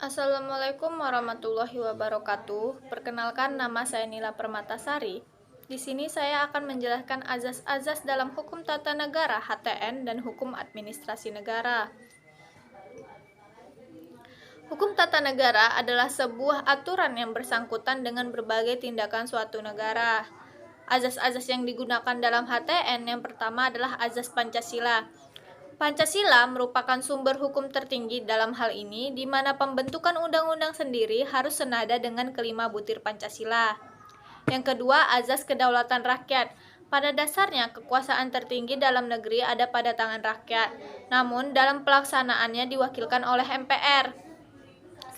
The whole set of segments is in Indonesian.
Assalamualaikum warahmatullahi wabarakatuh. Perkenalkan, nama saya Nila Permatasari. Di sini saya akan menjelaskan azas-azas dalam hukum tata negara (HTN) dan hukum administrasi negara. Hukum tata negara adalah sebuah aturan yang bersangkutan dengan berbagai tindakan suatu negara. Azas-azas yang digunakan dalam HTN yang pertama adalah azas Pancasila. Pancasila merupakan sumber hukum tertinggi dalam hal ini, di mana pembentukan undang-undang sendiri harus senada dengan kelima butir Pancasila. Yang kedua, azas kedaulatan rakyat. Pada dasarnya, kekuasaan tertinggi dalam negeri ada pada tangan rakyat, namun dalam pelaksanaannya diwakilkan oleh MPR.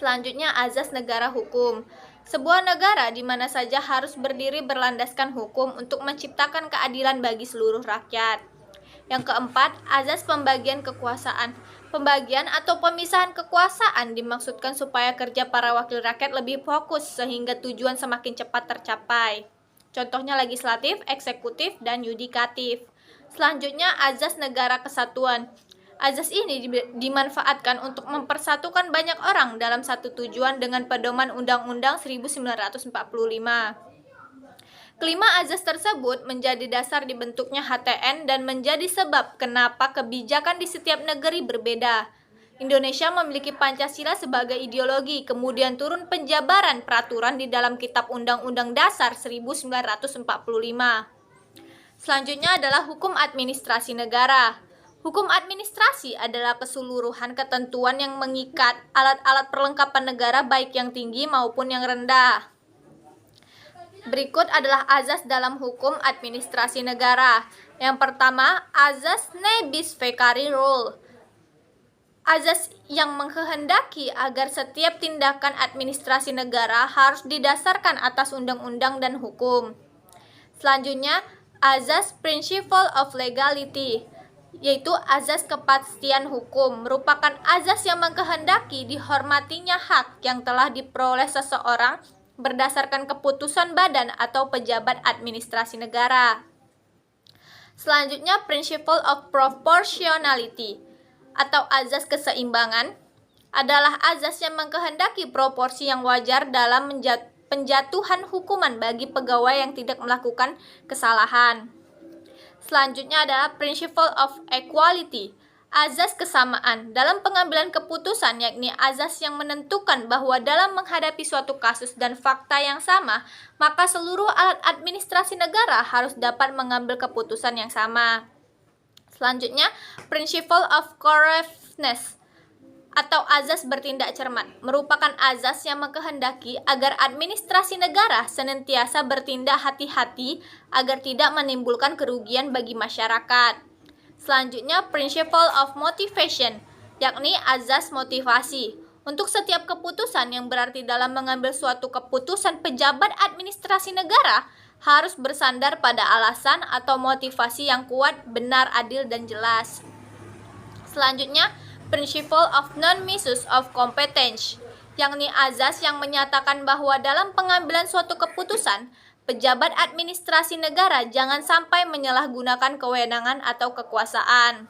Selanjutnya, azas negara hukum. Sebuah negara di mana saja harus berdiri berlandaskan hukum untuk menciptakan keadilan bagi seluruh rakyat. Yang keempat, azas pembagian kekuasaan. Pembagian atau pemisahan kekuasaan dimaksudkan supaya kerja para wakil rakyat lebih fokus sehingga tujuan semakin cepat tercapai. Contohnya legislatif, eksekutif, dan yudikatif. Selanjutnya, azas negara kesatuan. Azas ini dimanfaatkan untuk mempersatukan banyak orang dalam satu tujuan dengan pedoman Undang-Undang 1945. Kelima azas tersebut menjadi dasar dibentuknya HTN dan menjadi sebab kenapa kebijakan di setiap negeri berbeda. Indonesia memiliki Pancasila sebagai ideologi, kemudian turun penjabaran peraturan di dalam Kitab Undang-Undang Dasar 1945. Selanjutnya adalah hukum administrasi negara. Hukum administrasi adalah keseluruhan ketentuan yang mengikat alat-alat perlengkapan negara baik yang tinggi maupun yang rendah. Berikut adalah azas dalam hukum administrasi negara. Yang pertama, azas ne bis pecari rule. Azas yang menghendaki agar setiap tindakan administrasi negara harus didasarkan atas undang-undang dan hukum. Selanjutnya, azas principle of legality, yaitu azas kepastian hukum, merupakan azas yang menghendaki dihormatinya hak yang telah diperoleh seseorang berdasarkan keputusan badan atau pejabat administrasi negara. Selanjutnya, principle of proportionality atau azas keseimbangan adalah azas yang mengkehendaki proporsi yang wajar dalam penjatuhan hukuman bagi pegawai yang tidak melakukan kesalahan. Selanjutnya adalah principle of equality, azas kesamaan dalam pengambilan keputusan, yakni azas yang menentukan bahwa dalam menghadapi suatu kasus dan fakta yang sama, maka seluruh alat administrasi negara harus dapat mengambil keputusan yang sama. Selanjutnya, principle of correctness atau azas bertindak cermat merupakan azas yang mengkehendaki agar administrasi negara senantiasa bertindak hati-hati agar tidak menimbulkan kerugian bagi masyarakat. Selanjutnya, principle of motivation, yakni azas motivasi. Untuk setiap keputusan yang berarti dalam mengambil suatu keputusan pejabat administrasi negara harus bersandar pada alasan atau motivasi yang kuat, benar, adil, dan jelas. Selanjutnya, principle of non-misuse of competence, yakni azas yang menyatakan bahwa dalam pengambilan suatu keputusan, pejabat administrasi negara jangan sampai menyalahgunakan kewenangan atau kekuasaan.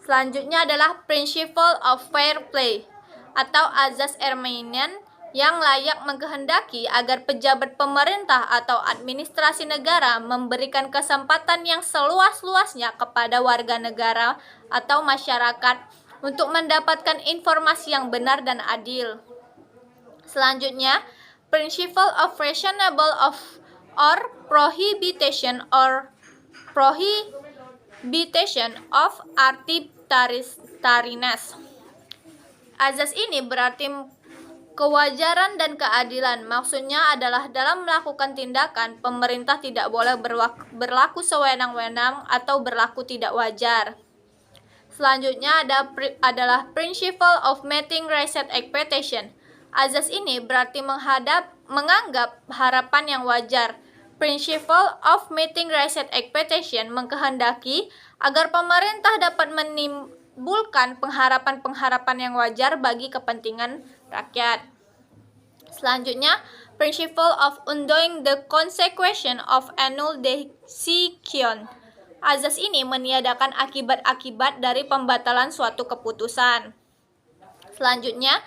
Selanjutnya adalah principle of fair play atau azas Arminian yang layak mengkehendaki agar pejabat pemerintah atau administrasi negara memberikan kesempatan yang seluas-luasnya kepada warga negara atau masyarakat untuk mendapatkan informasi yang benar dan adil. Selanjutnya, principle of reasonable or prohibition of arbitrariness. Azas ini berarti kewajaran dan keadilan. Maksudnya adalah dalam melakukan tindakan, pemerintah tidak boleh berlaku sewenang-wenang atau berlaku tidak wajar. Selanjutnya adalah principle of meeting reset expectation. Azas ini berarti menganggap harapan yang wajar. Principle of meeting reset expectation mengkehendaki agar pemerintah dapat menimbulkan pengharapan-pengharapan yang wajar bagi kepentingan rakyat. Selanjutnya, principle of undoing the consequence of annual decision. Azas ini meniadakan akibat-akibat dari pembatalan suatu keputusan. Selanjutnya,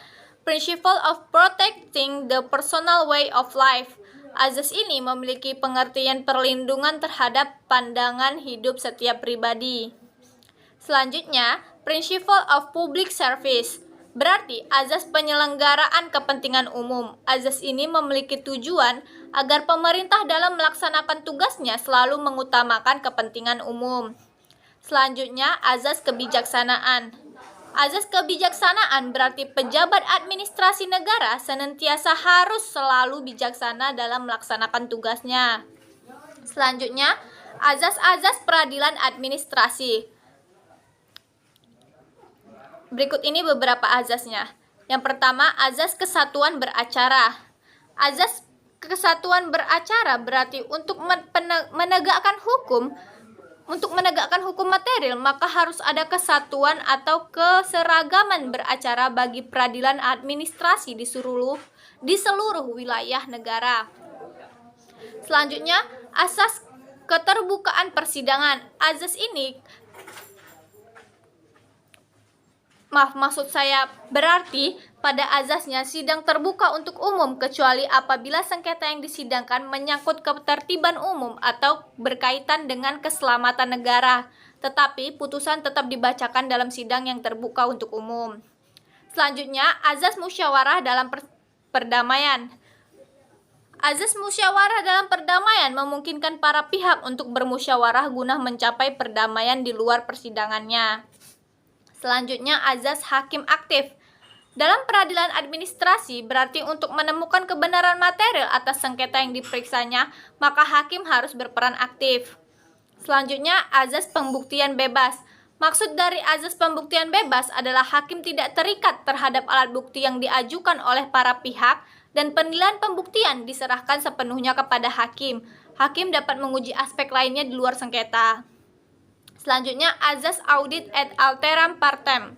Principle of protecting the personal way of life. Azas ini memiliki pengertian perlindungan terhadap pandangan hidup setiap pribadi. Selanjutnya, Principle of Public Service. Berarti azas penyelenggaraan kepentingan umum. Azas ini memiliki tujuan agar pemerintah dalam melaksanakan tugasnya selalu mengutamakan kepentingan umum. Selanjutnya, azas kebijaksanaan. Azas kebijaksanaan berarti pejabat administrasi negara senantiasa harus selalu bijaksana dalam melaksanakan tugasnya. Selanjutnya, azas-azas peradilan administrasi. Berikut ini beberapa azasnya. Yang pertama, azas kesatuan beracara. Azas kesatuan beracara berarti untuk menegakkan hukum material, maka harus ada kesatuan atau keseragaman beracara bagi peradilan administrasi di seluruh wilayah negara. Selanjutnya, asas keterbukaan persidangan. Azas ini berarti pada azasnya sidang terbuka untuk umum kecuali apabila sengketa yang disidangkan menyangkut ketertiban umum atau berkaitan dengan keselamatan negara, tetapi putusan tetap dibacakan dalam sidang yang terbuka untuk umum. Selanjutnya, azas musyawarah dalam perdamaian. Azas musyawarah dalam perdamaian memungkinkan para pihak untuk bermusyawarah guna mencapai perdamaian di luar persidangannya. Selanjutnya, azas hakim aktif. Dalam peradilan administrasi berarti untuk menemukan kebenaran material atas sengketa yang diperiksanya, maka hakim harus berperan aktif. Selanjutnya, azas pembuktian bebas. Maksud dari azas pembuktian bebas adalah hakim tidak terikat terhadap alat bukti yang diajukan oleh para pihak dan penilaian pembuktian diserahkan sepenuhnya kepada hakim. Hakim dapat menguji aspek lainnya di luar sengketa. Selanjutnya, azas audit et alteram partem.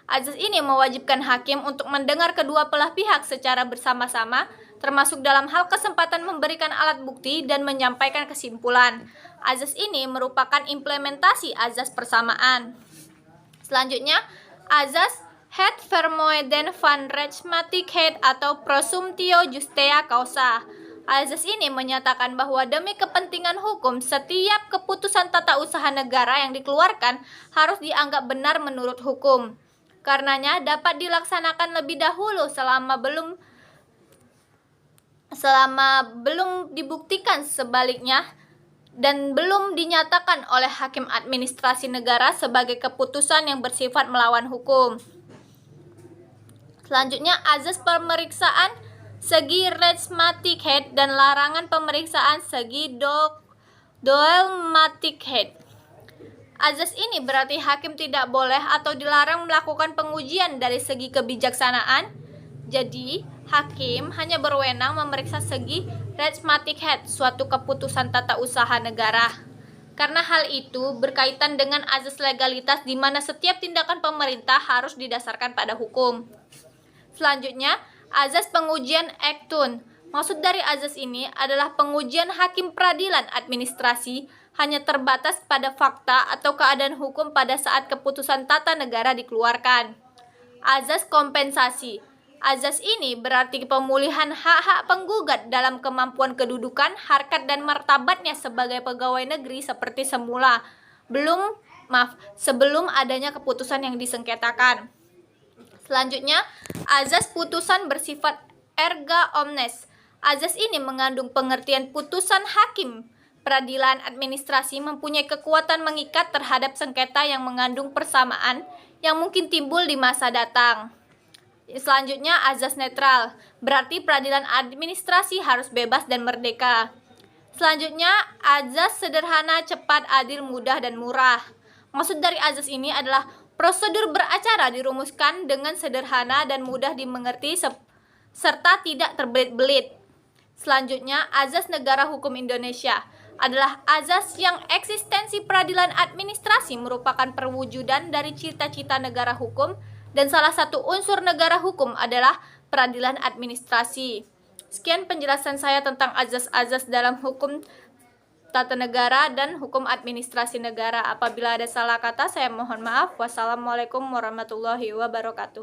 Azas ini mewajibkan hakim untuk mendengar kedua belah pihak secara bersama-sama, termasuk dalam hal kesempatan memberikan alat bukti dan menyampaikan kesimpulan. Azas ini merupakan implementasi azas persamaan. Selanjutnya, azas het vermoeden van rechtmatigheid atau presumptio justia causa. Azas ini menyatakan bahwa demi kepentingan hukum, setiap keputusan tata usaha negara yang dikeluarkan harus dianggap benar menurut hukum. Karenanya dapat dilaksanakan lebih dahulu selama belum dibuktikan sebaliknya dan belum dinyatakan oleh hakim administrasi negara sebagai keputusan yang bersifat melawan hukum. Selanjutnya, azas pemeriksaan segi rechtmatigheid dan larangan pemeriksaan segi dogmatigheid. Azas ini berarti hakim tidak boleh atau dilarang melakukan pengujian dari segi kebijaksanaan. Jadi, hakim hanya berwenang memeriksa segi rechtmatigheid suatu keputusan tata usaha negara. Karena hal itu berkaitan dengan azas legalitas di mana setiap tindakan pemerintah harus didasarkan pada hukum. Selanjutnya, azas pengujian ektun. Maksud dari azas ini adalah pengujian hakim peradilan administrasi hanya terbatas pada fakta atau keadaan hukum pada saat keputusan tata negara dikeluarkan. Azas kompensasi. Azas ini berarti pemulihan hak-hak penggugat dalam kemampuan kedudukan, harkat dan martabatnya sebagai pegawai negeri seperti semula, sebelum adanya keputusan yang disengketakan. Selanjutnya, azas putusan bersifat erga omnes. Azas ini mengandung pengertian putusan hakim peradilan administrasi mempunyai kekuatan mengikat terhadap sengketa yang mengandung persamaan yang mungkin timbul di masa datang. Selanjutnya, azas netral. Berarti peradilan administrasi harus bebas dan merdeka. Selanjutnya, azas sederhana, cepat, adil, mudah, dan murah. Maksud dari azas ini adalah prosedur beracara dirumuskan dengan sederhana dan mudah dimengerti serta tidak terbelit-belit. Selanjutnya, azas negara hukum Indonesia adalah azas yang eksistensi peradilan administrasi merupakan perwujudan dari cita-cita negara hukum dan salah satu unsur negara hukum adalah peradilan administrasi. Sekian penjelasan saya tentang azas-azas dalam hukum tata negara dan hukum administrasi negara. Apabila ada salah kata, saya mohon maaf. Wassalamualaikum warahmatullahi wabarakatuh.